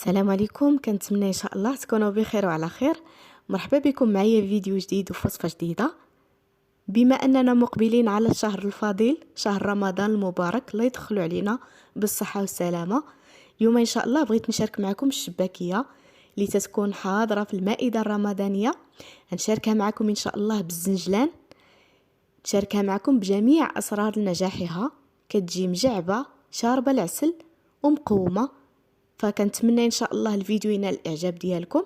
السلام عليكم، كنتمنى ان شاء الله تكونوا بخير وعلى خير. مرحبا بكم معايا في فيديو جديد وفوصفه جديده. بما اننا مقبلين على الشهر الفضيل شهر رمضان المبارك، الله يدخلوا علينا بالصحه والسلامه. اليوم ان شاء الله بغيت نشارك معكم الشباكيه اللي تتكون حاضره في المائده الرمضانيه. نشاركها معكم ان شاء الله بالزنجلان، نشاركها معكم بجميع اسرار نجاحها. كتجي مجعبه شاربه العسل ومقومه. فكنتمنى ان شاء الله الفيديو ينال الاعجاب ديالكم،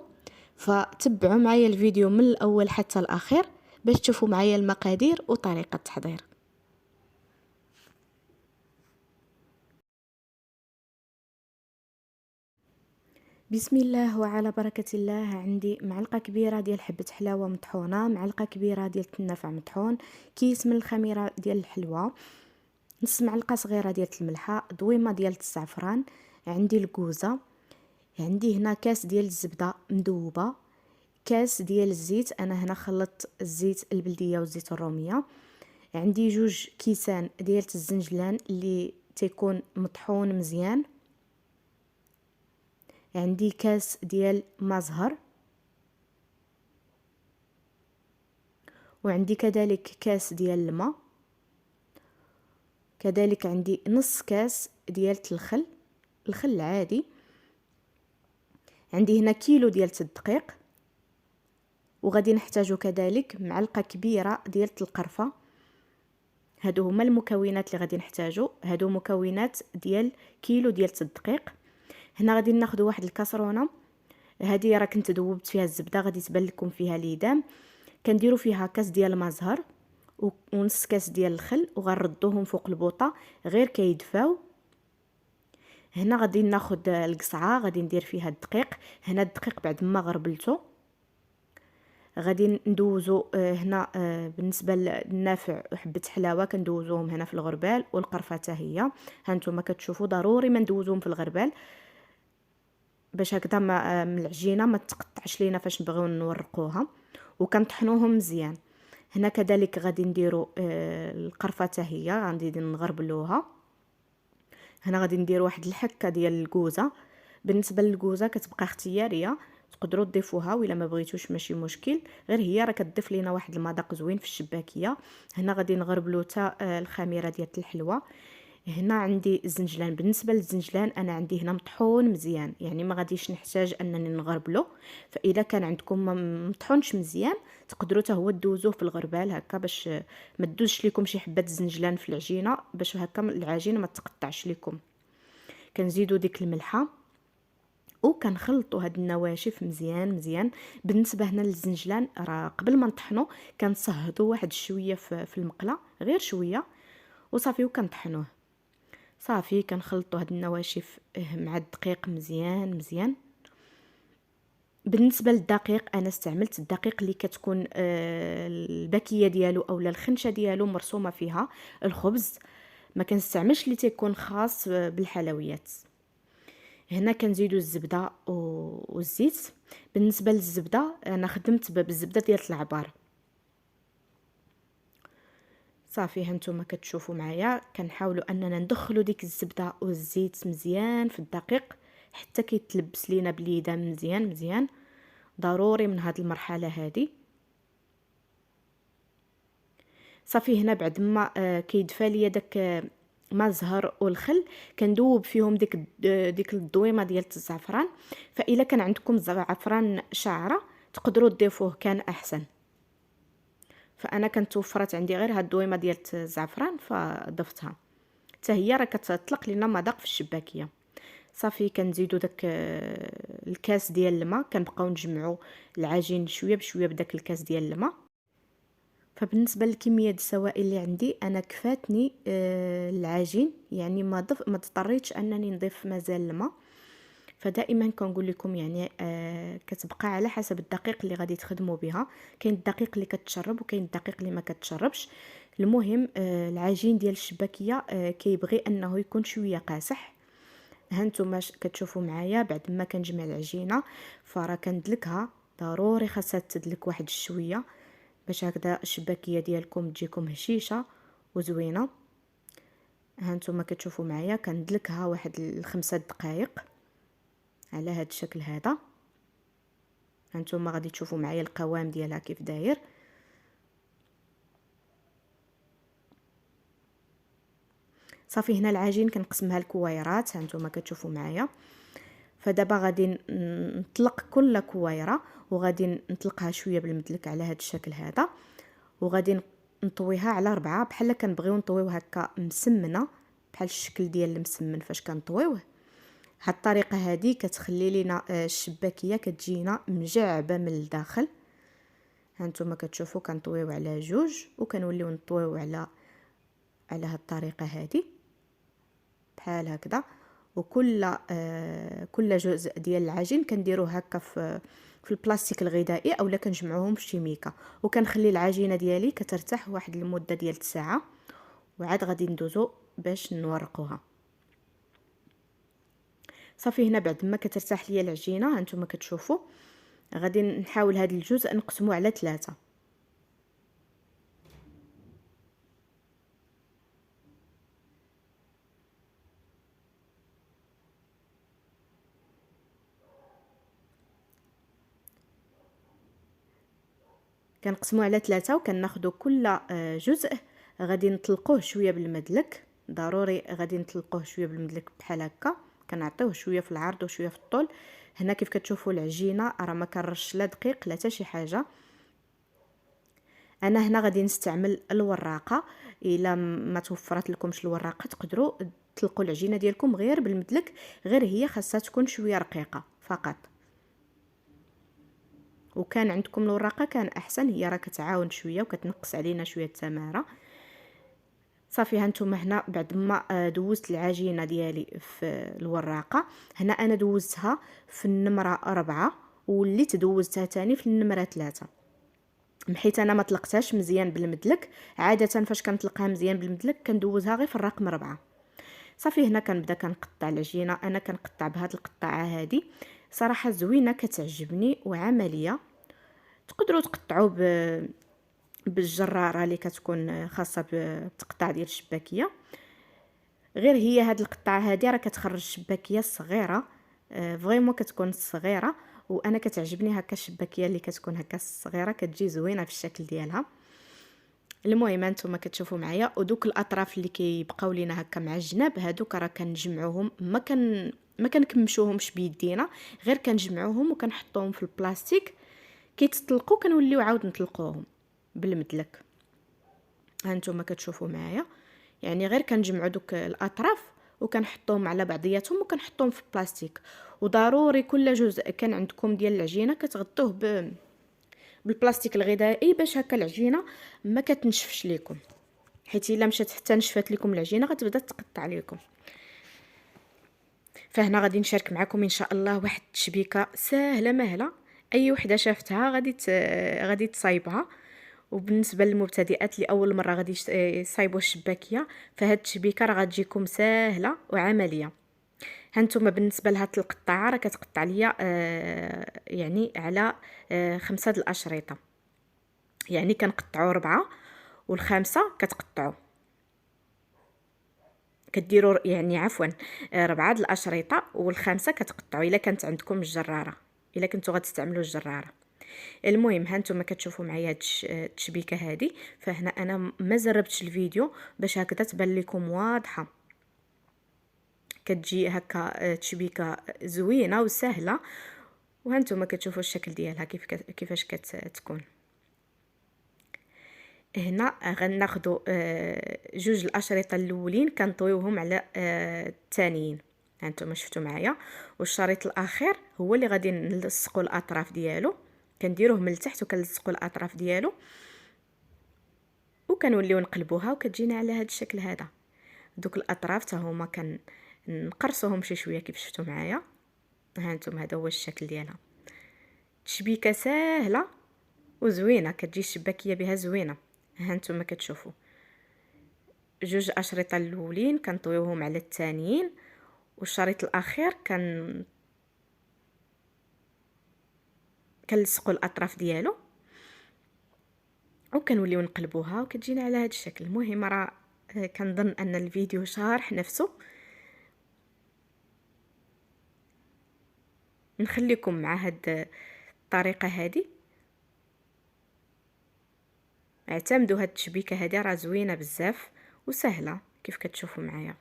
فتبعوا معايا الفيديو من الاول حتى الاخير باش تشوفوا معايا المقادير وطريقه التحضير. بسم الله وعلى بركه الله. عندي معلقه كبيره ديال حبه حلاوه مطحونه، معلقه كبيره ديال التنافع مطحون، كيس من الخميره ديال الحلوى، نص معلقه صغيره ديال الملحه، ضويمه ديال الزعفران، عندي الكوزه، عندي هنا كاس ديال الزبده مذوبه، كاس ديال الزيت، انا هنا خلطت الزيت البلديه والزيت الروميه، عندي جوج كيسان ديال الزنجلان اللي تيكون مطحون مزيان، عندي كاس ديال ما زهر، وعندي كذلك كاس ديال الماء، كذلك عندي نص كاس ديال الخل، الخل العادي، عندي هنا كيلو ديال الدقيق، وغادي نحتاجو كذلك معلقه كبيره ديال القرفه. هادو هما المكونات اللي غادي نحتاجو، هادو مكونات ديال كيلو ديال الدقيق. هنا غادي ناخذ واحد الكاسرونه، هذه راه كنت ذوبت فيها الزبده، غادي تبان لكم فيها ليدام. كنديروا فيها كاس ديال الماء زهر ونص كاس ديال الخل، وغنردوهم فوق البوطه غير كيدفاو. هنا غادي ناخذ القصعه، غادي ندير فيها الدقيق. هنا الدقيق بعد ما غربلته غادي ندوزو هنا بالنسبه للنافع وحبه حلاوه كندوزوهم هنا في الغربال، والقرفه حتى هي هانتوما كتشوفوا ضروري ما ندوزوهم في الغربال باش هكذا ما العجينه ما تقطعش لينا فاش نبغيو نورقوها، وكنطحنوهم مزيان. هنا كذلك غادي نديروا القرفه حتى هي غادي نغربلوها. هنا غادي ندير واحد الحكه ديال الكوزه. بالنسبه للكوزه كتبقى اختياريه، تقدروا تضيفوها ولا ما بغيتوش ماشي مشكل، غير هي راه كتضيف لينا واحد المذاق زوين في الشباكيه. هنا غادي نغربلو حتى الخميره ديال الحلوى. هنا عندي الزنجلان، بالنسبه للزنجلان انا عندي هنا مطحون مزيان، يعني ما غاديش نحتاج انني نغربلو. فاذا كان عندكم ما مطحونش مزيان تقدروا حتى هو دوزوه في الغربال هكا باش ما تدوزش لكم شي حبات الزنجلان في العجينه، باش هكا العجينه ما تقطعش لكم. كنزيدوا ديك الملحه وكنخلطوا هاد النواشف مزيان مزيان. بالنسبه هنا للزنجلان راه قبل ما نطحنوا كنصهدوا واحد شويه في المقله، غير شويه وصافي، وكنطحنوه صافي. كنخلطوا هاد النواشف مع الدقيق مزيان مزيان. بالنسبه للدقيق انا استعملت الدقيق اللي كتكون الباكيه ديالو اولا الخنشه ديالو مرسومه فيها الخبز، ما كنستعملش اللي تيكون خاص بالحلويات. هنا كنزيدوا الزبده والزيت. بالنسبه للزبده انا خدمت بالزبده ديال العبار صافي. هانتوما كتشوفوا معايا كنحاولوا اننا ندخلوا ديك الزبده والزيت مزيان في الدقيق حتى كيتلبس لينا باليدام مزيان مزيان، ضروري من هذه المرحله هذه صافي. هنا بعد ما كيدفى ليا داك ما الزهر والخل كندوب فيهم ديك الضويمه ديال الزعفران. فاذا كان عندكم زعفران شعره تقدروا تضيفوه كان احسن، فانا كانت توفرت عندي غير هاد الدويمه ديال الزعفران فضفتها حتى هي راه كتطلق لنا مذاق في الشباكيه. صافي كنزيدو داك الكاس ديال الماء، كنبقاو نجمعوا العجين شويه بشويه بداك الكاس ديال الماء. فبالنسبه للكميه ديال السوائل اللي عندي انا كفاتني العجين، يعني ما اضطريتش انني نضيف مازال الماء. فدائما كنقول لكم يعني كتبقى على حسب الدقيق اللي غادي تخدموا بها. كاين الدقيق اللي كتشرب وكاين الدقيق اللي ما كتشربش. المهم العجين ديال الشباكيه كيبغي انه يكون شويه قاصح. هانتوما كتشوفوا معايا بعد ما كنجمع العجينه فراه كندلكها، ضروري خاصها تدلك واحد شويه باش هكذا الشباكيه ديالكم تجيكم هشيشه وزوينه. هانتوما كتشوفوا معايا كندلكها واحد 5 دقائق على هذا الشكل هذا. هانتوما غادي تشوفوا معايا القوام ديالها كيف داير. صافي هنا العجين كنقسمها لكويرات، هانتوما كتشوفوا معايا. فدابا غادي نطلق كل كويره وغادي نطلقها شويه بالمدلك على هذا الشكل هذا، وغادي نطويها على 4 بحال كنبغيو نطويو هكا مسمنه بحال الشكل ديال المسمن فاش كنطويوه. هاد الطريقه هذه كتخلي لنا الشباكيه كتجينا مجعبه من الداخل. هانتوما كتشوفوا كنطويو على 2 وكنوليو نطويو على هاد الطريقه هذه بحال هكذا. وكل كل جزء ديال العجين كنديروه هكا في البلاستيك الغذائي اولا كنجمعوهم في شي ميكا، وكنخلي العجينه ديالي كترتاح واحد المده ديال ساعه، وعاد غادي ندوزو باش نورقوها. صافي هنا بعد ما كترتاح ليا العجينه هانتوما كتشوفوا غادي نحاول هذا الجزء نقسمو على 3. كنقسمو على 3 وكناخدو كل جزء غادي نطلقوه شويه بالمدلك. ضروري غادي نطلقوه شويه بالمدلك بحال هكا، كنعطيوه شويه في العرض وشويه في الطول. هنا كيف كتشوفوا العجينه راه ما كنرش لا دقيق لا حتى شي حاجه. انا هنا غادي نستعمل الوراقه، الا ما توفرت لكمش الوراقه تقدروا تطلقوا العجينه ديالكم غير بالمدلك، غير هي خاصها تكون شويه رقيقه فقط. وكان عندكم الوراقه كان احسن، هي راه كتعاون شويه وكتنقص علينا شويه التماره. صافي هانتوما هنا بعد ما دوزت العجينه ديالي في الوراقه، هنا انا دوزتها في النمره 4 وليت دوزتها تاني في النمره 3 حيت انا ما طلقتهاش مزيان بالمدلك. عاده فاش كنطلقها مزيان بالمدلك كندوزها غير في الرقم 4. صافي هنا كنبدا كنقطع العجينه، انا كنقطع بهاد القطعه هذه صراحه زوينه كتعجبني وعمليه. تقدروا تقطعوا بالجراره اللي كتكون خاصه بالتقطاع ديال الشباكيه، غير هي هاد القطعه هذه راه كتخرج الشباكيه الصغيره فريمون كتكون صغيره، وانا كتعجبني هكا الشباكيه اللي كتكون هكا صغيره كتجي زوينه في الشكل ديالها. المهم انتم كتشوفوا معايا، ودوك الاطراف اللي كيبقاو لينا هكا مع الجناب هادوك راه كنجمعوهم، ما كنكمشوهمش بيدينا، غير كنجمعوهم وكنحطوهم في البلاستيك كيتطلقوا كنوليو عاود نطلقوهم بالمدلك. هانتوما كتشوفوا معايا، يعني غير كنجمعوا دوك الاطراف وكنحطوهم على بعضياتهم وكنحطوهم في البلاستيك. وضروري كل جزء كان عندكم ديال العجينه كتغطوه بالبلاستيك الغذائي باش هكا العجينه ما كتنشفش لكم، حيت الا مشات حتى نشفت لكم العجينه غتبدا تقطع لكم. فهنا غادي نشارك معكم ان شاء الله واحد التشبيكه سهله مهله، اي وحده شافتها غادي تصايبها. وبالنسبه للمبتدئات اللي اول مره غادي يصايبوا الشباكيه، فهاد التشبيكه راه غتجيكم سهله وعمليه. هانتوما بالنسبه لهاد القطعه راه كتقطع ليا يعني على 5 د الاشرطه، يعني كنقطعوا 4 والخامسه كتقطعوا كديروا يعني عفوا 4 د الاشرطه والخامسه كتقطعوا الا كانت عندكم الجراره، الا كنتو غتستعملوا الجراره. المهم هانتوما كتشوفوا معايا هاد التشبيكه هذه. فهنا انا ما زربتش الفيديو باش هكذا تبان لكم واضحه، كتجي هكا تشبيكه زوينه وسهله. وهانتوما كتشوفوا الشكل ديالها كيفاش كتكون. هنا غناخذوا 2 الاشرطه الاولين كنطويوهم على الثانيين، هانتوما شفتوا معايا. والشريط الاخير هو اللي غادي نلصقوا الاطراف ديالو، كنديروه من التحت وكنلصقوا الاطراف ديالو وكنوليو نقلبوها وكتجينا على هذا الشكل هذا. دوك الاطراف حتى هما كنقرصوهم شي شويه كيف شفتوا معايا. هانتوما هذا هو الشكل ديالها، تشبيكه سهله وزوينه كتجي الشباكيه بها زوينه. هانتوما كتشوفوا 2 اشرطه الاولين كنطويوهم على الثانيين، والشريط الاخير كنلصقوا الاطراف ديالو وكنوليو نقلبوها وكتجينا على هذا الشكل. المهم راه كنظن ان الفيديو شارح نفسه. نخليكم مع هاد الطريقه هذه. اعتمدوا هاد التشبيكه هذه، راه زوينه بزاف وسهله كيف كتشوفوا معايا.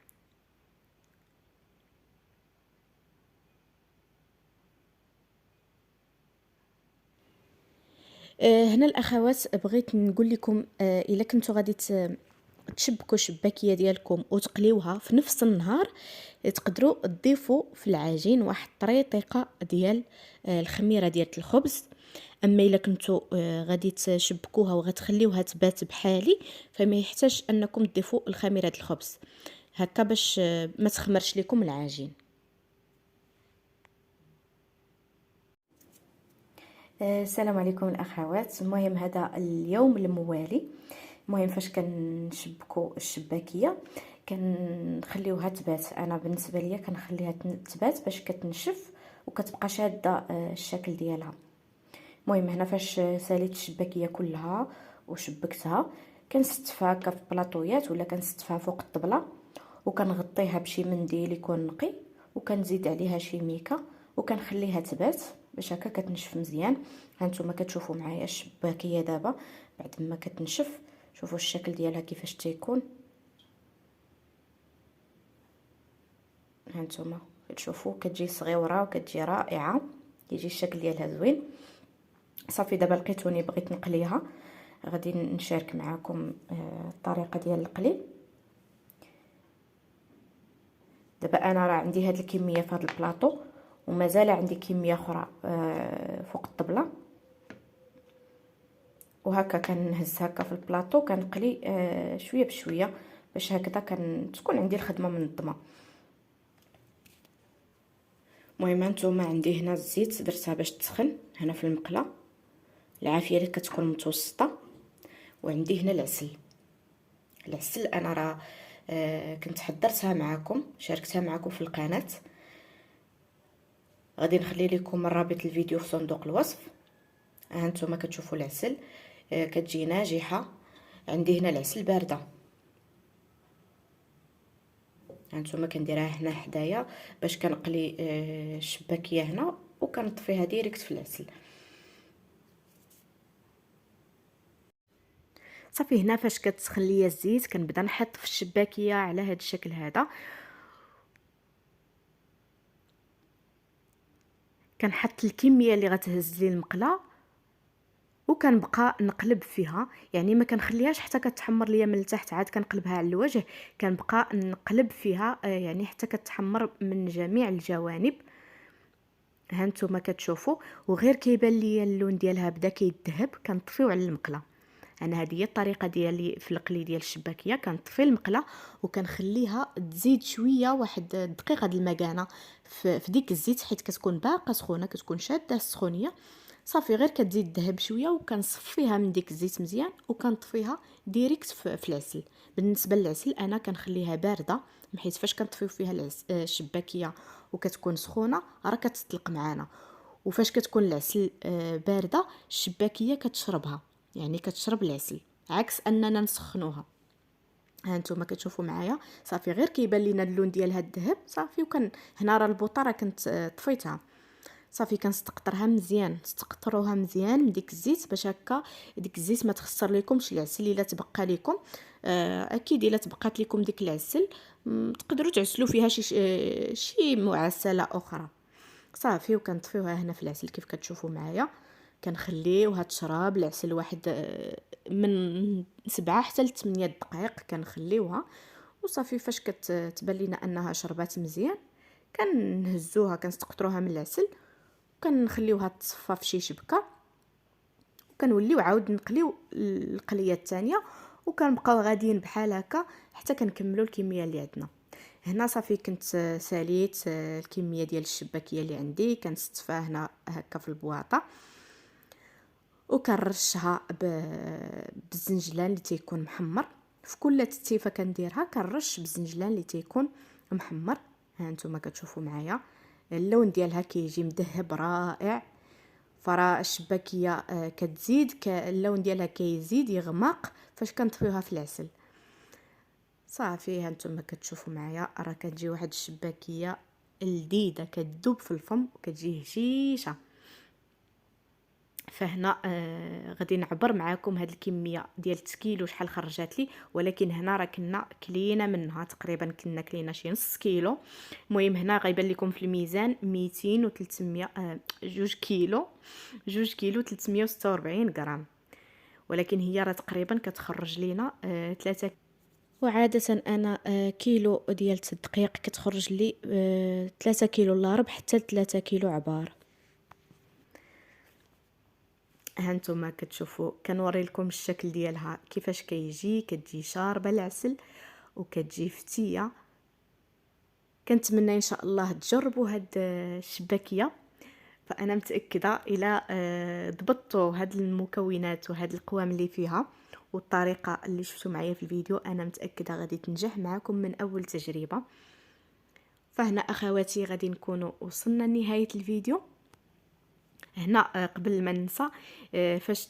هنا الاخوات بغيت نقول لكم الا كنتوا غادي تشبكوا الشباكيه ديالكم وتقليوها في نفس النهار، تقدروا تضيفوا في العجين واحد طريقه ديال الخميره ديال الخبز. اما الا كنتوا غادي تشبكوها وغتخليوها تبات بحالي، فما يحتاج انكم تضيفوا الخميره ديال الخبز هكا باش ما تخمرش لكم العجين. السلام عليكم الاخوات. المهم هذا اليوم الموالي، المهم فاش كنشبكوا الشباكيه كنخليوها تبات. انا بالنسبه ليا كنخليها تبات باش كتنشف وكتبقى شاده الشكل ديالها. المهم هنا فاش ساليت الشباكيه كلها وشبكتها، كنستفها هكا في بلاطويات ولا كنستفها فوق الطبله، وكنغطيها بشي منديل يكون نقي، وكنزيد عليها شي ميكا وكنخليها تبات باش هكا كتنشف مزيان. هانتوما كتشوفوا معايا الشباكيه دابا بعد ما كتنشف، شوفوا الشكل ديالها كيفاش تيكون. هانتوما كتشوفوا كتجي صغيره وكتجي رائعه، كيجي الشكل ديالها زوين. صافي دابا لقيتوني بغيت نقليها، غادي نشارك معكم الطريقه ديال القلي. دابا انا راه عندي هاد الكميه في هاد البلاطو ومازال عندي كميه اخرى فوق الطبله، وهكا كنهز هكا في البلاطو كنقلي شويه بشويه باش هكذا تكون عندي الخدمه منظمه. المهم هانتوما عندي هنا الزيت درتها باش تسخن هنا في المقله، العافيه اللي كتكون متوسطه، وعندي هنا العسل انا راه كنت حضرتها معكم، شاركتها معكم في القناه، غادي نخلي لكم رابط الفيديو في صندوق الوصف. هانتوما كتشوفوا العسل كتجي ناجحه. عندي هنا العسل بارده، هانتوما كنديرها هنا حدايا باش كنقلي الشباكيه هنا وكنطفيها ديريكت في العسل. صافي هنا فاش كتسخن ليا الزيت كنبدا نحط في الشباكيه على هذا الشكل هذا، كنحط الكميه اللي غتهز لي المقله وكنبقى نقلب فيها، يعني ما كنخليهاش حتى كتحمر ليا من التحت عاد كنقلبها على الوجه، كنبقى نقلب فيها يعني حتى كتحمر من جميع الجوانب. هانتوما كتشوفوا وغير كيبان ليا اللون ديالها بدا كيذهب كنطفيو على المقله. انا هذه هي الطريقه ديالي في القلي ديال الشباكيه، كنطفي المقله وكنخليها تزيد شويه واحد دقيقه د المكانه في ديك الزيت، حيت كتكون باقه سخونه كتكون شاده السخونيه. صافي غير كتزيد ذهب شويه وكنصفيها من ديك الزيت مزيان وكنطفيها ديريكت في العسل. بالنسبه للعسل انا كنخليها بارده، حيت فاش كنطفيو فيها الشباكيه وكتكون سخونه راه كتطلق معانا، وفاش كتكون العسل بارده الشباكيه كتشربها، يعني كتشرب العسل عكس اننا نسخنوها. هانتوما كتشوفوا معايا صافي غير كيبان لينا اللون ديالها الذهب صافي. هنا راه البوطه راه كنت طفيتها، صافي كنستقطرها مزيان، تستقطروها مزيان من ديك الزيت باش هكا ديك الزيت ما تخسر لكمش العسل الا تبقى لكم. اكيد الا تبقات لكم ديك العسل تقدروا تعسلوا فيها شي معسله اخرى. صافي وكنطفيوها هنا في العسل كيف كتشوفوا معايا، كنخليوها تشرب العسل واحد من 7 حتى ل 8 دقائق كنخليوها. وصافي فاش كتبان لينا انها شربات مزيان كنهزوها كنستقطروها من العسل وكنخليوها تصفى في شي شبكه، وكنوليو عاود نقليو القليه الثانيه وكنبقاو غاديين بحال هكا حتى كنكملوا الكميه اللي عندنا. هنا صافي كنت ساليت الكميه ديال الشباكيه اللي عندي، كنستفها هنا هكا في البواطه وكنرشها بالزنجلان اللي تيكون محمر. في كل تتيفه كنديرها كنرش بالزنجلان اللي تيكون محمر. ها نتوما كتشوفوا معايا اللون ديالها كيجي مذهب رائع، فرا الشباكيه كتزيد اللون ديالها كيزيد يغمق فاش كنطفيوها في العسل. صافي هانتوما كتشوفوا معايا راه كتجي واحد الشباكيه لذيذه كتذوب في الفم وكتجي هشيشه. فهنا غادي نعبر معاكم هاد الكميه ديال كيلو شحال خرجات لي، ولكن هنا راه كنا كلينا منها تقريبا، كنا كلينا شي نص كيلو. المهم هنا غيبان لكم في الميزان 200 و 300 2 كيلو 2 كيلو 346 غرام، ولكن هي راه تقريبا كتخرج لينا 3. وعادة انا كيلو ديال الدقيق كتخرج لي 3 كيلو الا ربع حتى 3 كيلو عبار. هانتوما كتشوفوا كنوري لكم الشكل ديالها كيفاش كيجي، كتجي شاربه العسل وكتجي فتيه. كنتمنى ان شاء الله تجربوا هاد الشباكيه، فانا متاكده الى ضبطوا هاد المكونات وهاد القوام اللي فيها والطريقه اللي شفتوا معايا في الفيديو، انا متاكده غادي تنجح معكم من اول تجربه. فهنا اخواتي غادي نكونوا وصلنا لنهايه الفيديو. هنا قبل ما ننسى، فاش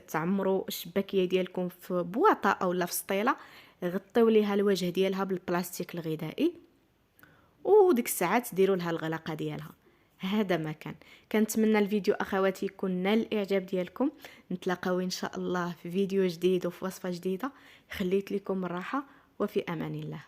تعمروا الشباكيه ديالكم في بواطه اولا في سطيله، غطيو ليها الوجه ديالها بالبلاستيك الغذائي، وديك الساعات ديروا لها الغلاقه ديالها. هذا ما كان. كنتمنى الفيديو اخواتي يكون نال الاعجاب ديالكم. نتلاقاو ان شاء الله في فيديو جديد وفي وصفه جديده. خليت لكم الراحه وفي امان الله.